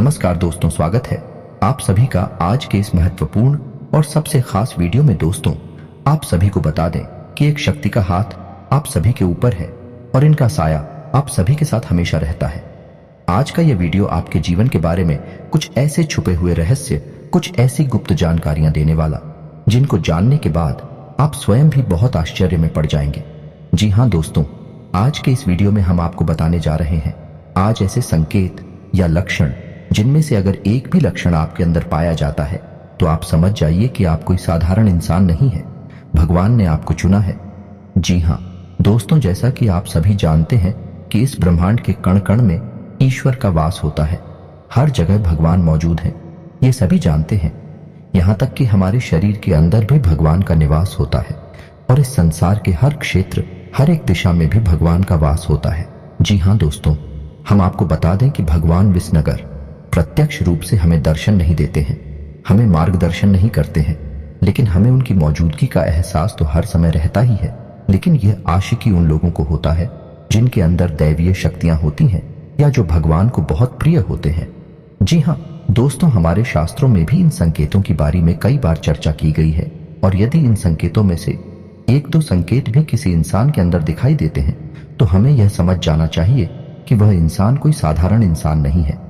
नमस्कार दोस्तों, स्वागत है आप सभी का आज के इस महत्वपूर्ण और सबसे खास वीडियो में। दोस्तों, आप सभी को बता दें कि एक शक्ति का हाथ आप सभी के ऊपर है और इनका साया आप सभी के साथ हमेशा रहता है। आज का यह वीडियो आपके जीवन के बारे में कुछ ऐसे छुपे हुए रहस्य, कुछ ऐसी गुप्त जानकारियां देने वाला, जिनको जानने के बाद आप स्वयं भी बहुत आश्चर्य में पड़ जाएंगे। जी हाँ दोस्तों, आज के इस वीडियो में हम आपको बताने जा रहे हैं आज ऐसे संकेत या लक्षण, जिनमें से अगर एक भी लक्षण आपके अंदर पाया जाता है तो आप समझ जाइए कि आप कोई साधारण इंसान नहीं है, भगवान ने आपको चुना है। जी हाँ दोस्तों, जैसा कि आप सभी जानते हैं कि इस ब्रह्मांड के कण कण में ईश्वर का वास होता है। हर जगह भगवान मौजूद है, ये सभी जानते हैं। यहाँ तक कि हमारे शरीर के अंदर भी भगवान का निवास होता है और इस संसार के हर क्षेत्र, हर एक दिशा में भी भगवान का वास होता है। जी हाँ दोस्तों, हम आपको बता दें कि भगवान विसनगर प्रत्यक्ष रूप से हमें दर्शन नहीं देते हैं, हमें मार्गदर्शन नहीं करते हैं, लेकिन हमें उनकी मौजूदगी का एहसास तो हर समय रहता ही है। लेकिन यह आशिकी उन लोगों को होता है जिनके अंदर दैवीय शक्तियां होती हैं या जो भगवान को बहुत प्रिय होते हैं। जी हाँ दोस्तों, हमारे शास्त्रों में भी इन संकेतों की बारे में कई बार चर्चा की गई है, और यदि इन संकेतों में से एक दो संकेत भी किसी इंसान के अंदर दिखाई देते हैं तो हमें यह समझ जाना चाहिए कि वह इंसान कोई साधारण इंसान नहीं है।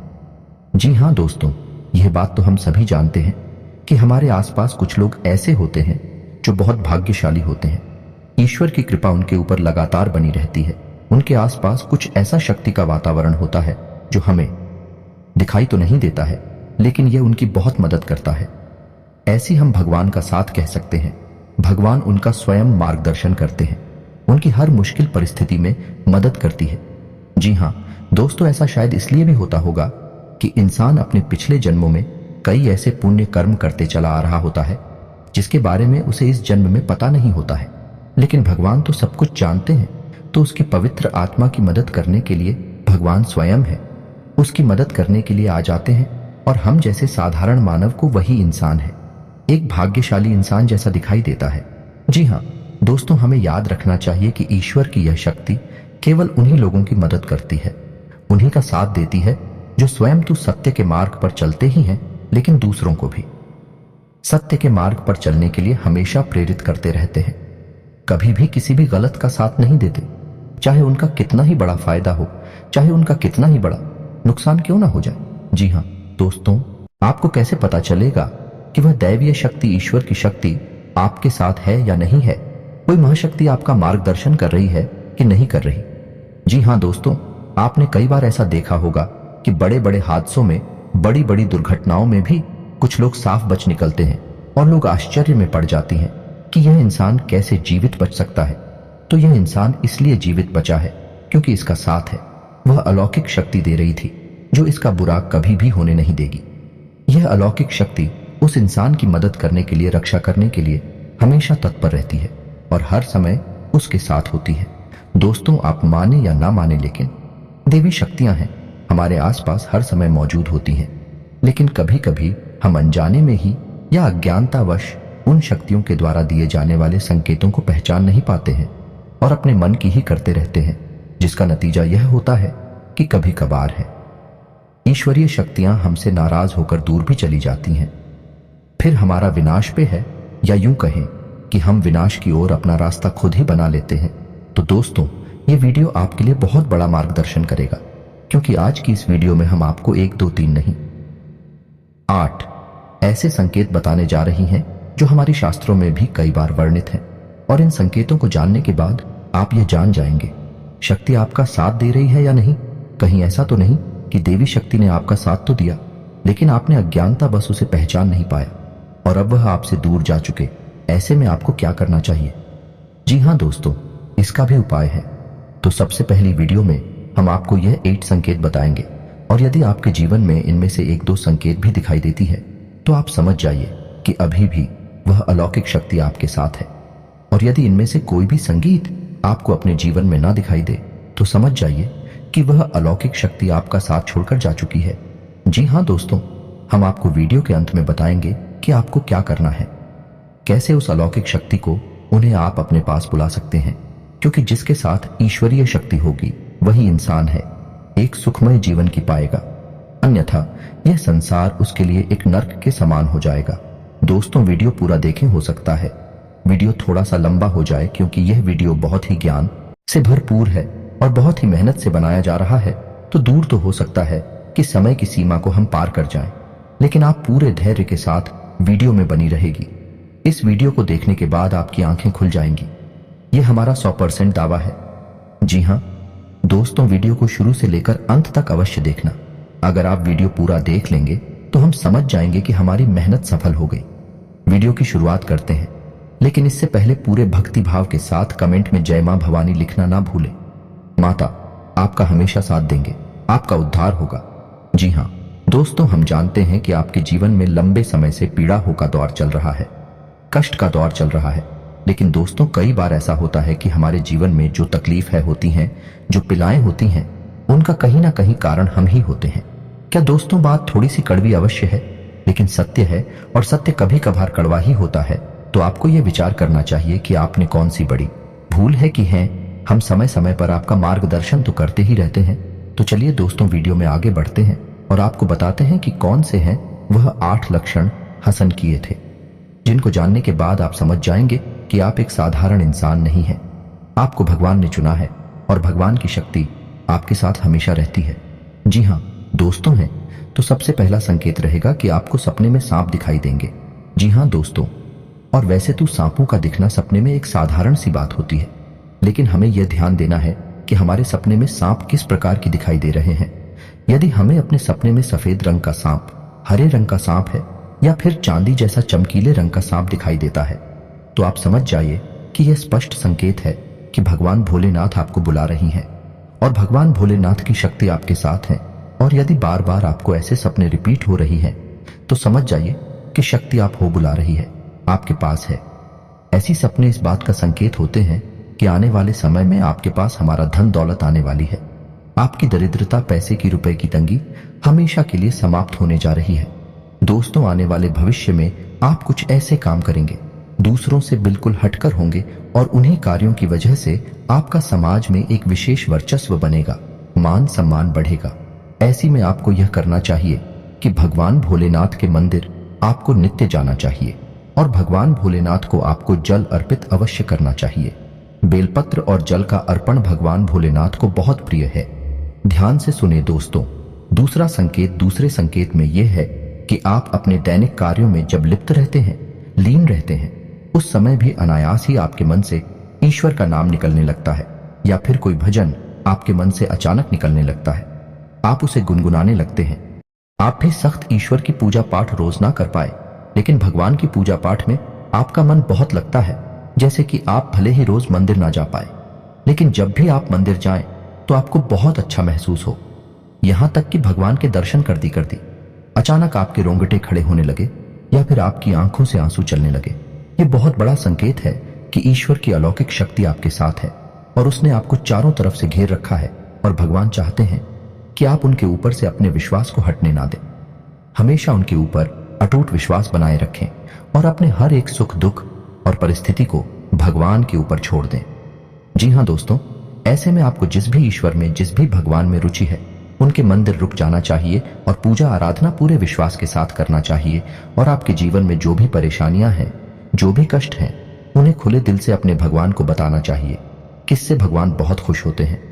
जी हाँ दोस्तों, यह बात तो हम सभी जानते हैं कि हमारे आसपास कुछ लोग ऐसे होते हैं जो बहुत भाग्यशाली होते हैं। ईश्वर की कृपा उनके ऊपर लगातार बनी रहती है। उनके आसपास कुछ ऐसा शक्ति का वातावरण होता है जो हमें दिखाई तो नहीं देता है, लेकिन यह उनकी बहुत मदद करता है। ऐसी हम भगवान का साथ कह सकते हैं। भगवान उनका स्वयं मार्गदर्शन करते हैं, उनकी हर मुश्किल परिस्थिति में मदद करती है। जी हाँ दोस्तों, ऐसा शायद इसलिए भी होता होगा कि इंसान अपने पिछले जन्मों में कई ऐसे पुण्य कर्म करते चला आ रहा होता है जिसके बारे में उसे इस जन्म में पता नहीं होता है। लेकिन भगवान तो सब कुछ जानते हैं, तो उसकी पवित्र आत्मा की मदद करने के लिए भगवान स्वयं है, उसकी मदद करने के लिए आ जाते हैं, और हम जैसे साधारण मानव को वही इंसान है, एक भाग्यशाली इंसान जैसा दिखाई देता है। जी हाँ दोस्तों, हमें याद रखना चाहिए कि ईश्वर की यह शक्ति केवल उन्हीं लोगों की मदद करती है, उन्हीं का साथ देती है जो स्वयं तो सत्य के मार्ग पर चलते ही हैं, लेकिन दूसरों को भी सत्य के मार्ग पर चलने के लिए हमेशा प्रेरित करते रहते हैं। कभी भी किसी भी गलत का साथ नहीं देते, चाहे उनका कितना ही बड़ा फायदा हो, चाहे उनका कितना ही बड़ा नुकसान क्यों ना हो जाए। जी हाँ दोस्तों, आपको कैसे पता चलेगा कि वह दैवीय शक्ति, ईश्वर की शक्ति आपके साथ है या नहीं है? कोई महाशक्ति आपका मार्गदर्शन कर रही है कि नहीं कर रही? जी हाँ दोस्तों, आपने कई बार ऐसा देखा होगा कि बड़े बड़े हादसों में, बड़ी बड़ी दुर्घटनाओं में भी कुछ लोग साफ बच निकलते हैं, और लोग आश्चर्य में पड़ जाती हैं कि यह इंसान कैसे जीवित बच सकता है। तो यह इंसान इसलिए जीवित बचा है क्योंकि इसका साथ है, वह अलौकिक शक्ति दे रही थी जो इसका बुरा कभी भी होने नहीं देगी। यह अलौकिक शक्ति उस इंसान की मदद करने के लिए, रक्षा करने के लिए हमेशा तत्पर रहती है और हर समय उसके साथ होती है। दोस्तों, आप माने या ना माने, लेकिन देवी शक्तियां हैं, हमारे आसपास हर समय मौजूद होती हैं। लेकिन कभी कभी हम अनजाने में ही या अज्ञानतावश उन शक्तियों के द्वारा दिए जाने वाले संकेतों को पहचान नहीं पाते हैं और अपने मन की ही करते रहते हैं, जिसका नतीजा यह होता है कि कभी कभार है ईश्वरीय शक्तियां हमसे नाराज होकर दूर भी चली जाती हैं। फिर हमारा विनाश पे है, या यूं कहें कि हम विनाश की ओर अपना रास्ता खुद ही बना लेते हैं। तो दोस्तों, ये वीडियो आपके लिए बहुत बड़ा मार्गदर्शन करेगा, क्योंकि आज की इस वीडियो में हम आपको 1, 2, 3 नहीं 8 ऐसे संकेत बताने जा रही हैं जो हमारे शास्त्रों में भी कई बार वर्णित हैं। और इन संकेतों को जानने के बाद आप यह जान जाएंगे शक्ति आपका साथ दे रही है या नहीं। कहीं ऐसा तो नहीं कि देवी शक्ति ने आपका साथ तो दिया, लेकिन आपने अज्ञानता बस उसे पहचान नहीं पाया और अब वह आपसे दूर जा चुके। ऐसे में आपको क्या करना चाहिए? जी हाँ दोस्तों, इसका भी उपाय है। तो सबसे पहली वीडियो में हम आपको यह 8 संकेत बताएंगे, और यदि आपके जीवन में इनमें से 1-2 संकेत भी दिखाई देती है तो आप समझ जाइए कि अभी भी वह अलौकिक शक्ति आपके साथ है। और यदि इनमें से कोई भी संकेत आपको अपने जीवन में ना दिखाई दे तो समझ जाइए कि वह अलौकिक शक्ति आपका साथ छोड़कर जा चुकी है। जी हाँ दोस्तों, हम आपको वीडियो के अंत में बताएंगे कि आपको क्या करना है, कैसे उस अलौकिक शक्ति को, उन्हें आप अपने पास बुला सकते हैं, क्योंकि जिसके साथ ईश्वरीय शक्ति होगी वही इंसान है, एक सुखमय जीवन की पाएगा। अन्यथा यह संसार उसके लिए एक नर्क के समान हो जाएगा। दोस्तों, वीडियो पूरा देखें, हो सकता है वीडियो थोड़ा सा लंबा हो जाए क्योंकि यह वीडियो बहुत ही ज्ञान से भरपूर है और बहुत ही मेहनत से बनाया जा रहा है। तो दूर तो हो सकता है कि समय की सीमा को हम पार कर जाएं, लेकिन आप पूरे धैर्य के साथ वीडियो में बनी रहेगी। इस वीडियो को देखने के बाद आपकी आंखें खुल जाएंगी, यह हमारा 100% दावा है। जी हाँ दोस्तों, वीडियो को शुरू से लेकर अंत तक अवश्य देखना। अगर आप वीडियो पूरा देख लेंगे तो हम समझ जाएंगे कि हमारी मेहनत सफल हो गई। वीडियो की शुरुआत करते हैं, लेकिन इससे पहले पूरे भक्ति भाव के साथ कमेंट में जय मां भवानी लिखना ना भूलें। माता आपका हमेशा साथ देंगे, आपका उद्धार होगा। जी हाँ दोस्तों, हम जानते हैं कि आपके जीवन में लंबे समय से पीड़ाओं का दौर चल रहा है, कष्ट का दौर चल रहा है। लेकिन दोस्तों, कई बार ऐसा होता है कि हमारे जीवन में जो तकलीफें होती हैं, जो पिलाएं होती हैं, उनका कहीं ना कहीं कारण हम ही होते हैं। क्या दोस्तों, बात थोड़ी सी कड़वी अवश्य है, लेकिन सत्य है, और सत्य कभी कभार कड़वा ही होता है। तो आपको यह विचार करना चाहिए कि आपने कौन सी बड़ी भूल है की है। हम समय समय पर आपका मार्गदर्शन तो करते ही रहते हैं। तो चलिए दोस्तों, वीडियो में आगे बढ़ते हैं और आपको बताते हैं कि कौन से हैं वह 8 लक्षण हसन किए थे, जिनको जानने के बाद आप समझ जाएंगे कि आप एक साधारण इंसान नहीं हैं। आपको भगवान ने चुना है और भगवान की शक्ति आपके साथ हमेशा रहती है। जी हाँ दोस्तों हैं, तो सबसे पहला संकेत रहेगा कि आपको सपने में सांप दिखाई देंगे। जी हाँ दोस्तों, और वैसे तो सांपों का दिखना सपने में एक साधारण सी बात होती है, लेकिन हमें यह ध्यान देना है कि हमारे सपने में सांप किस प्रकार की दिखाई दे रहे हैं। यदि हमें अपने सपने में सफेद रंग का सांप, हरे रंग का सांप है, या फिर चांदी जैसा चमकीले रंग का सांप दिखाई देता है, तो आप समझ जाइए कि यह स्पष्ट संकेत है कि भगवान भोलेनाथ आपको बुला रही हैं और भगवान भोलेनाथ की शक्ति आपके साथ है। और यदि बार बार आपको ऐसे सपने रिपीट हो रही हैं, तो समझ जाइए कि शक्ति आप हो बुला रही है, आपके पास है। ऐसी सपने इस बात का संकेत होते हैं कि आने वाले समय में आपके पास हमारा धन दौलत आने वाली है। आपकी दरिद्रता, पैसे की, रुपए की तंगी हमेशा के लिए समाप्त होने जा रही है। दोस्तों, आने वाले भविष्य में आप कुछ ऐसे काम करेंगे, दूसरों से बिल्कुल हटकर होंगे, और उन्हीं कार्यों की वजह से आपका समाज में एक विशेष वर्चस्व बनेगा, मान सम्मान बढ़ेगा। ऐसी में आपको यह करना चाहिए कि भगवान भोलेनाथ के मंदिर आपको नित्य जाना चाहिए और भगवान भोलेनाथ को आपको जल अर्पित अवश्य करना चाहिए। बेलपत्र और जल का अर्पण भगवान भोलेनाथ को बहुत प्रिय है। ध्यान से सुने दोस्तों, दूसरा संकेत दूसरे संकेत में यह है कि आप अपने दैनिक कार्यों में जब लिप्त रहते हैं, लीन रहते हैं, उस समय भी अनायास ही आपके मन से ईश्वर का नाम निकलने लगता है, या फिर कोई भजन आपके मन से अचानक निकलने लगता है। आप उसे गुनगुनाने लगते हैं। आप भी सख्त ईश्वर की पूजा पाठ रोज ना कर पाए, लेकिन भगवान की पूजा पाठ में आपका मन बहुत लगता है। जैसे कि आप भले ही रोज मंदिर ना जा पाए, लेकिन जब भी आप मंदिर जाएं तो आपको बहुत अच्छा महसूस हो। यहां तक कि भगवान के दर्शन करती करती अचानक आपके रोंगटे खड़े होने लगे, या फिर आपकी आंखों से आंसू चलने लगे। ये बहुत बड़ा संकेत है कि ईश्वर की अलौकिक शक्ति आपके साथ है और उसने आपको चारों तरफ से घेर रखा है, और भगवान चाहते हैं कि आप उनके ऊपर से अपने विश्वास को हटने ना दें। हमेशा उनके ऊपर अटूट विश्वास बनाए रखें और अपने हर एक सुख दुख और परिस्थिति को भगवान के ऊपर छोड़ दें। जी हाँ दोस्तों, ऐसे में आपको जिस भी ईश्वर में, जिस भी भगवान में रुचि है, उनके मंदिर रुक जाना चाहिए और पूजा आराधना पूरे विश्वास के साथ करना चाहिए। और आपके जीवन में जो भी परेशानियां हैं, जो भी कष्ट हैं, उन्हें खुले दिल से अपने भगवान को बताना चाहिए, किससे भगवान बहुत खुश होते हैं।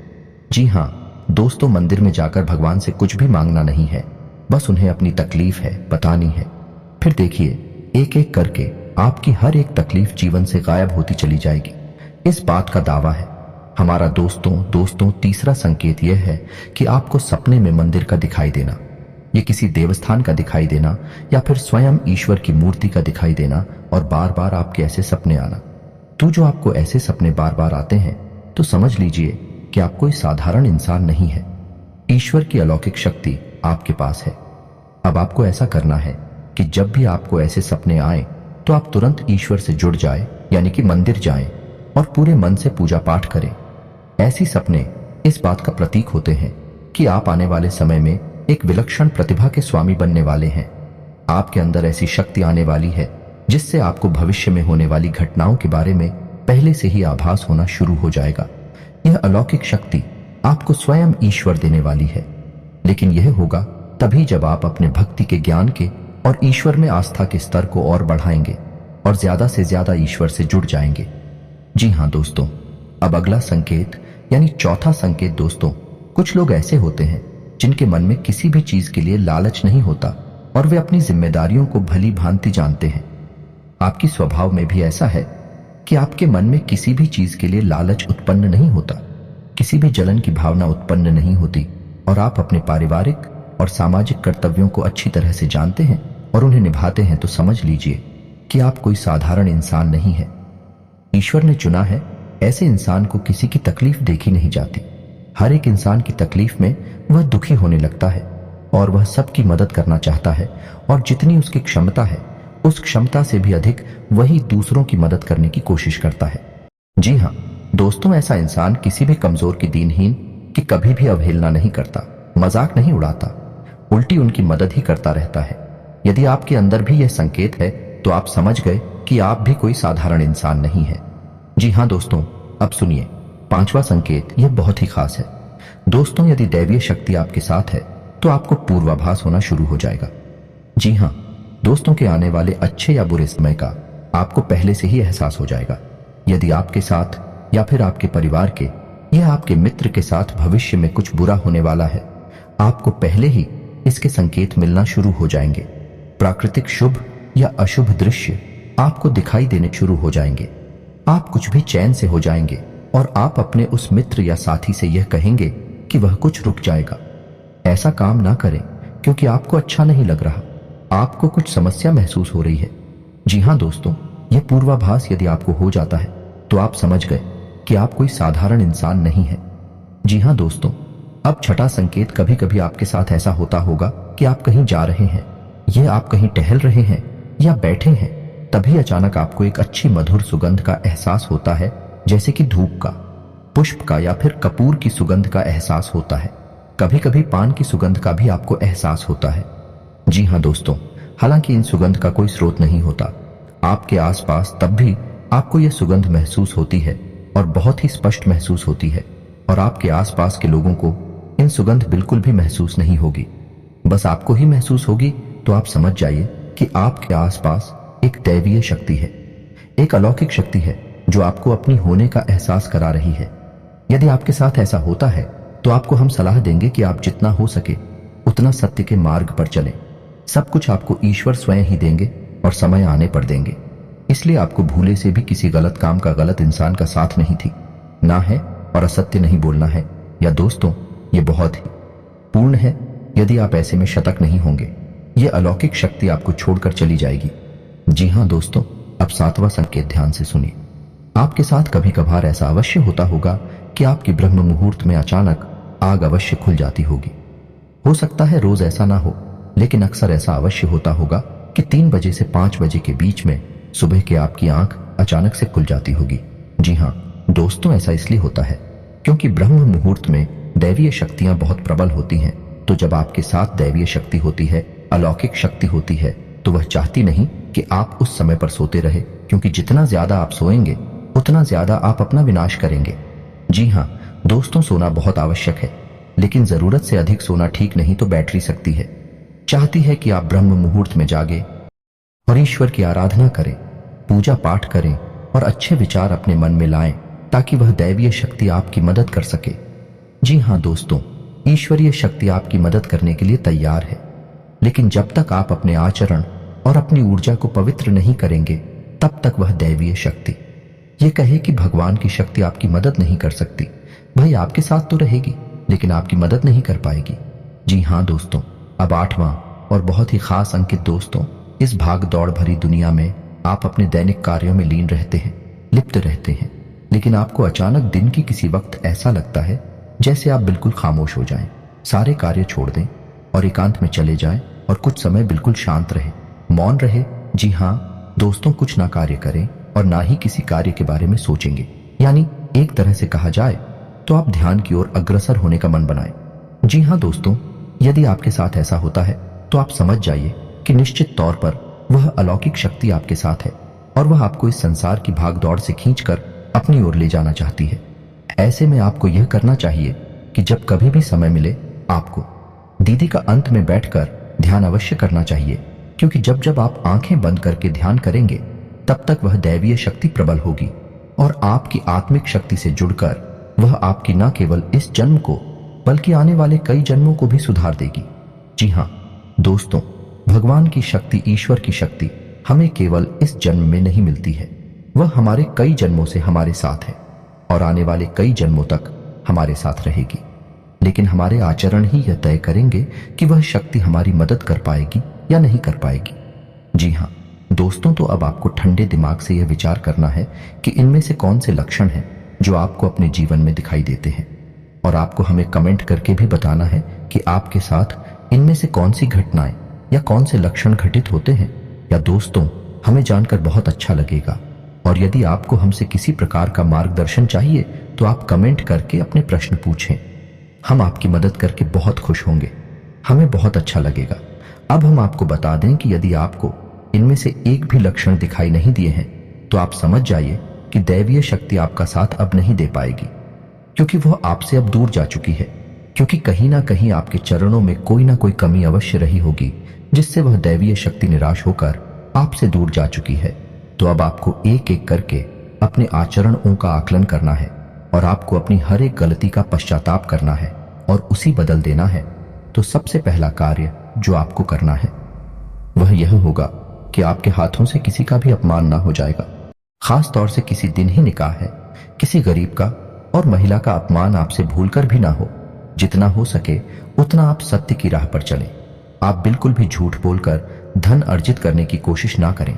जी हाँ दोस्तों, मंदिर में जाकर भगवान से कुछ भी मांगना नहीं है, बस उन्हें अपनी तकलीफ है बतानी है। फिर देखिए, एक एक करके आपकी हर एक तकलीफ जीवन से गायब होती चली जाएगी। इस बात का दावा है हमारा। दोस्तों तीसरा संकेत यह है कि आपको सपने में मंदिर का दिखाई देना, ये किसी देवस्थान का दिखाई देना, या फिर स्वयं ईश्वर की मूर्ति का दिखाई देना, और बार बार आपके ऐसे सपने आना। तो जो आपको ऐसे सपने बार बार आते हैं, तो समझ लीजिए कि आप कोई साधारण इंसान नहीं है। ईश्वर की अलौकिक शक्ति आपके पास है। अब आपको ऐसा करना है कि जब भी आपको ऐसे सपने आए, तो आप तुरंत ईश्वर से जुड़ जाए, यानी कि मंदिर जाएं और पूरे मन से पूजा पाठ करें। ऐसी सपने इस बात का प्रतीक होते हैं कि आप आने वाले समय में एक विलक्षण प्रतिभा के स्वामी बनने वाले हैं। आपके अंदर ऐसी शक्ति आने वाली है जिससे आपको भविष्य में होने वाली घटनाओं के बारे में पहले से ही आभास होना शुरू हो जाएगा। यह अलौकिक शक्ति आपको स्वयं ईश्वर देने वाली है, लेकिन यह होगा तभी जब आप अपने भक्ति के ज्ञान के और ईश्वर में आस्था के स्तर को और बढ़ाएंगे और ज्यादा से ज्यादा ईश्वर से जुड़ जाएंगे। जी हाँ दोस्तों, अब अगला संकेत यानी चौथा संकेत दोस्तों, कुछ लोग ऐसे होते हैं जिनके मन में किसी भी चीज के लिए लालच नहीं होता और वे अपनी जिम्मेदारियों को भली भांति जानते हैं। आपकी स्वभाव में भी ऐसा है कि आपके मन में किसी भी चीज के लिए लालच उत्पन्न नहीं होता, किसी भी जलन की भावना उत्पन्न नहीं होती और आप अपने पारिवारिक और सामाजिक कर्तव्यों को अच्छी तरह से जानते हैं और उन्हें निभाते हैं। तो समझ लीजिए कि आप कोई साधारण इंसान नहीं है। ईश्वर ने चुना है ऐसे इंसान को किसी की तकलीफ देखी नहीं जाती। हर एक इंसान की तकलीफ में वह दुखी होने लगता है और वह सबकी मदद करना चाहता है और जितनी उसकी क्षमता है उस क्षमता से भी अधिक वही दूसरों की मदद करने की कोशिश करता है। जी हाँ दोस्तों, ऐसा इंसान किसी भी कमजोर की, दीनहीन की कभी भी अवहेलना नहीं करता, मजाक नहीं उड़ाता, उल्टी उनकी मदद ही करता रहता है। यदि आपके अंदर भी यह संकेत है तो आप समझ गए कि आप भी कोई साधारण इंसान नहीं है। जी हाँ दोस्तों, अब सुनिए पांचवा संकेत, यह बहुत ही खास है। दोस्तों, यदि दैवीय शक्ति आपके साथ है तो आपको पूर्वाभास होना शुरू हो जाएगा। जी हाँ दोस्तों, के आने वाले अच्छे या बुरे समय का आपको पहले से ही एहसास हो जाएगा। यदि आपके साथ या फिर आपके परिवार के या आपके मित्र के साथ भविष्य में कुछ बुरा होने वाला है, आपको पहले ही इसके संकेत मिलना शुरू हो जाएंगे। प्राकृतिक शुभ या अशुभ दृश्य आपको दिखाई देने शुरू हो जाएंगे। आप कुछ भी चैन से हो जाएंगे और आप अपने उस मित्र या साथी से यह कहेंगे कि वह कुछ रुक जाएगा। ऐसा काम ना करें क्योंकि आपको अच्छा नहीं लग रहा, आपको कुछ समस्या महसूस हो रही है। जी हाँ दोस्तों, यह पूर्वाभास यदि आपको हो जाता है तो आप समझ गए कि आप कोई साधारण इंसान नहीं है। जी हाँ दोस्तों, अब छठा संकेत, कभी कभी आपके साथ ऐसा होता होगा कि आप कहीं जा रहे हैं, यह आप कहीं टहल रहे हैं या बैठे हैं, तभी अचानक आपको एक अच्छी मधुर सुगंध का एहसास होता है, जैसे कि धूप का, पुष्प का या फिर कपूर की सुगंध का एहसास होता है। कभी कभी पान की सुगंध का भी आपको एहसास होता है। जी हाँ दोस्तों, हालांकि इन सुगंध का कोई स्रोत नहीं होता, आपके आसपास तब भी आपको यह सुगंध महसूस होती है और बहुत ही स्पष्ट महसूस होती है और आपके आसपास के लोगों को इन सुगंध बिल्कुल भी महसूस नहीं होगी, बस आपको ही महसूस होगी। तो आप समझ जाइए कि आपके आसपास एक दैवीय शक्ति है, एक अलौकिक शक्ति है जो आपको अपनी होने का एहसास करा रही है। यदि आपके साथ ऐसा होता है तो आपको हम सलाह देंगे कि आप जितना हो सके उतना सत्य के मार्ग पर चलें। सब कुछ आपको ईश्वर स्वयं ही देंगे और समय आने पर देंगे। इसलिए आपको भूले से भी किसी गलत काम का, गलत इंसान का साथ नहीं थी ना है और असत्य नहीं बोलना है। या दोस्तों, ये बहुत ही पूर्ण है। यदि आप ऐसे में शतक नहीं होंगे, ये अलौकिक शक्ति आपको छोड़कर चली जाएगी। जी हाँ दोस्तों, अब सातवां संकेत ध्यान से सुनिए। आपके साथ कभी कभार ऐसा अवश्य होता होगा कि आपकी ब्रह्म मुहूर्त में अचानक आग अवश्य खुल जाती होगी। हो सकता है रोज ऐसा ना हो, लेकिन अक्सर ऐसा अवश्य होता होगा कि 3 बजे से 5 बजे के बीच में सुबह के आपकी आंख अचानक से खुल जाती होगी। जी हाँ दोस्तों, ऐसा इसलिए होता है क्योंकि ब्रह्म मुहूर्त में दैवीय शक्तियां बहुत प्रबल होती हैं। तो जब आपके साथ दैवीय शक्ति होती है, अलौकिक शक्ति होती है, तो वह चाहती नहीं कि आप उस समय पर सोते रहे, क्योंकि जितना ज्यादा आप सोएंगे उतना ज्यादा आप अपना विनाश करेंगे। जी हाँ दोस्तों, सोना बहुत आवश्यक है, लेकिन जरूरत से अधिक सोना ठीक नहीं, तो बैटरी सकती है। चाहती है कि आप ब्रह्म मुहूर्त में जागे और ईश्वर की आराधना करें, पूजा पाठ करें और अच्छे विचार अपने मन में लाएं, ताकि वह दैवीय शक्ति आपकी मदद कर सके। जी हाँ दोस्तों, ईश्वरीय शक्ति आपकी मदद करने के लिए तैयार है, लेकिन जब तक आप अपने आचरण और अपनी ऊर्जा को पवित्र नहीं करेंगे, तब तक वह दैवीय शक्ति ये कहे कि भगवान की शक्ति आपकी मदद नहीं कर सकती। भाई आपके साथ तो रहेगी, लेकिन आपकी मदद नहीं कर पाएगी। जी हाँ दोस्तों, अब 8वां और बहुत ही खास अंकित दोस्तों, इस भाग दौड़ भरी दुनिया में आप अपने दैनिक कार्यों में लीन रहते हैं, लिप्त रहते हैं, लेकिन आपको अचानक दिन की किसी वक्त ऐसा लगता है जैसे आप बिल्कुल खामोश हो जाएं, सारे कार्य छोड़ दें और एकांत में चले जाएं और कुछ समय बिल्कुल शांत रहे, मौन रहे। जी हाँ दोस्तों, कुछ ना कार्य करें और ना ही किसी कार्य के बारे में सोचेंगे। यानी एक तरह से कहा जाए तो आप ध्यान की ओर अग्रसर होने का मन बनाएं। जी हाँ दोस्तों, यदि आपके साथ ऐसा होता है तो आप समझ जाइए कि निश्चित तौर पर वह अलौकिक शक्ति आपके साथ है और वह आपको इस संसार की भागदौड़ से खींचकर अपनी ओर ले जाना चाहती है। ऐसे में आपको यह करना चाहिए कि जब कभी भी समय मिले आपको दीदी का अंत में बैठकर ध्यान अवश्य करना चाहिए, क्योंकि जब जब आप आंखें बंद करके ध्यान करेंगे तब तक वह दैवीय शक्ति प्रबल होगी और आपकी आत्मिक शक्ति से जुड़कर वह आपकी न केवल इस जन्म को बल्कि आने वाले कई जन्मों को भी सुधार देगी। जी हाँ दोस्तों, भगवान की शक्ति, ईश्वर की शक्ति हमें केवल इस जन्म में नहीं मिलती है, वह हमारे कई जन्मों से हमारे साथ है और आने वाले कई जन्मों तक हमारे साथ रहेगी। लेकिन हमारे आचरण ही यह तय करेंगे कि वह शक्ति हमारी मदद कर पाएगी या नहीं कर पाएगी। जी हाँ दोस्तों, तो अब आपको ठंडे दिमाग से यह विचार करना है कि इनमें से कौन से लक्षण हैं जो आपको अपने जीवन में दिखाई देते हैं, और आपको हमें कमेंट करके भी बताना है कि आपके साथ इनमें से कौन सी घटनाएं या कौन से लक्षण घटित होते हैं। या दोस्तों, हमें जानकर बहुत अच्छा लगेगा, और यदि आपको हमसे किसी प्रकार का मार्गदर्शन चाहिए तो आप कमेंट करके अपने प्रश्न पूछें। हम आपकी मदद करके बहुत खुश होंगे, हमें बहुत अच्छा लगेगा। अब हम आपको बता दें कि यदि आपको इनमें से एक भी लक्षण दिखाई नहीं दिए हैं तो आप समझ जाइए कि दैवीय शक्ति आपका साथ अब नहीं दे पाएगी, क्योंकि वह आपसे अब दूर जा चुकी है, क्योंकि कहीं ना कहीं आपके चरणों में कोई ना कोई कमी अवश्य रही होगी जिससे वह दैवीय शक्ति निराश होकर आपसे दूर जा चुकी है। तो अब आपको एक एक करके अपने आचरणों का आकलन करना है और आपको अपनी हर एक गलती का पश्चाताप करना है और उसी बदल देना है। तो सबसे पहला कार्य जो आपको करना है वह यह होगा कि आपके हाथों से किसी का भी अपमान ना हो जाएगा। खास तौर से किसी दिन ही निकाह है, किसी गरीब का और महिला का अपमान आपसे भूलकर भी ना हो। जितना हो सके उतना आप सत्य की राह पर चलें। आप बिल्कुल भी झूठ बोलकर धन अर्जित करने की कोशिश ना करें,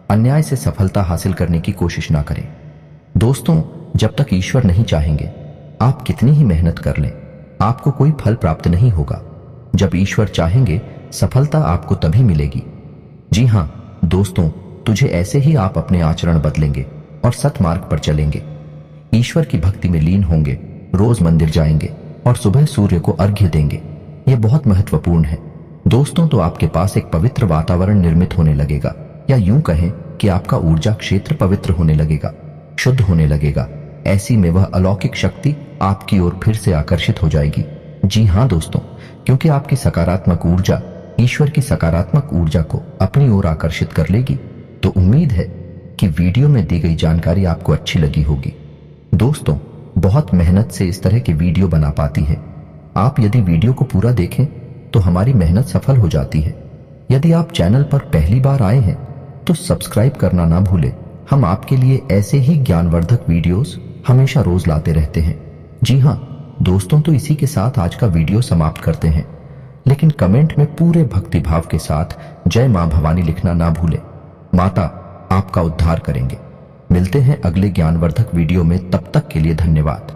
अन्याय से सफलता हासिल करने की कोशिश ना करें। दोस्तों, जब तक ईश्वर नहीं चाहेंगे आप कितनी ही मेहनत कर लें, आपको कोई फल प्राप्त नहीं होगा। जब ईश्वर चाहेंगे सफलता आपको तभी मिलेगी। जी हाँ दोस्तों, तुझे ऐसे ही आप अपने आचरण बदलेंगे और सत्मार्ग पर चलेंगे, ईश्वर की भक्ति में लीन होंगे, रोज मंदिर जाएंगे और सुबह सूर्य को अर्घ्य देंगे। यह बहुत महत्वपूर्ण है दोस्तों। तो आपके पास एक पवित्र वातावरण निर्मित होने लगेगा, या यूं कहें कि आपका ऊर्जा क्षेत्र पवित्र होने लगेगा, शुद्ध होने लगेगा। ऐसी में वह अलौकिक शक्ति आपकी ओर फिर से आकर्षित हो जाएगी। जी हाँ दोस्तों, क्योंकि आपकी सकारात्मक ऊर्जा ईश्वर की सकारात्मक ऊर्जा को अपनी ओर आकर्षित कर लेगी। तो उम्मीद है कि वीडियो में दी गई जानकारी आपको अच्छी लगी होगी। दोस्तों, बहुत मेहनत से इस तरह की वीडियो बना पाती है। आप यदि वीडियो को पूरा देखें तो हमारी मेहनत सफल हो जाती है। यदि आप चैनल पर पहली बार आए हैं तो सब्सक्राइब करना ना भूलें। हम आपके लिए ऐसे ही ज्ञानवर्धक वीडियोस हमेशा रोज लाते रहते हैं। जी हाँ दोस्तों, तो इसी के साथ आज का वीडियो समाप्त करते हैं, लेकिन कमेंट में पूरे भक्ति भाव के साथ जय मां भवानी लिखना ना भूलें। माता आपका उद्धार करेंगे। मिलते हैं अगले ज्ञानवर्धक वीडियो में, तब तक के लिए धन्यवाद।